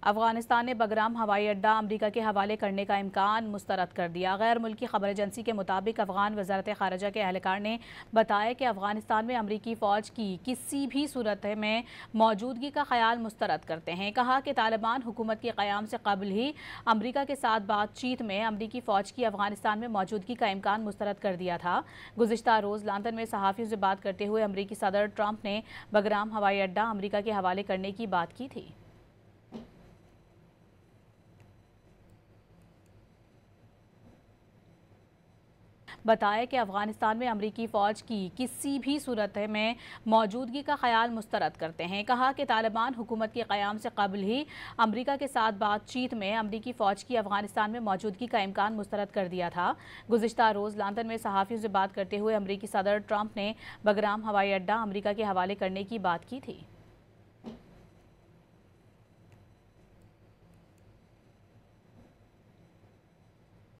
अफगानिस्तान ने बगराम हवाई अड्डा अमरीका के हवाले करने का इम्कान मुस्तरद कर दिया। गैर मुल्की खबर एजेंसी के मुताबिक अफगान वजारत खारजा के एहलकार ने बताया कि अफगानिस्तान में अमरीकी फ़ौज की किसी भी सूरत में मौजूदगी का ख्याल मुस्तरद करते हैं। कहा कि तालिबान हुकूमत के क़याम से कबल ही अमरीका के साथ बातचीत में अमरीकी फ़ौज की अफगानिस्तान में मौजूदगी का इम्कान मुस्तरद कर दिया था। गुज़िश्ता रोज़ लंदन में सहाफ़ियों से बात करते हुए अमरीकी सदर ट्रंप ने बगराम हवाई अड्डा अमरीका के हवाले करने की बात की थी। बताया कि अफगानिस्तान में अमरीकी फ़ौज की किसी भी सूरत में मौजूदगी का ख्याल मुस्तरद करते हैं। कहा कि तालिबान हुकूमत के क़याम से कबल ही अमरीका के साथ बातचीत में अमरीकी फ़ौज की अफगानिस्तान में मौजूदगी का इम्कान मुस्तरद कर दिया था। गुज़िश्ता रोज़ लंदन में सहाफ़ियों से बात करते हुए अमरीकी सदर ट्रंप ने बगराम हवाई अड्डा अमरीका के हवाले करने की बात की थी।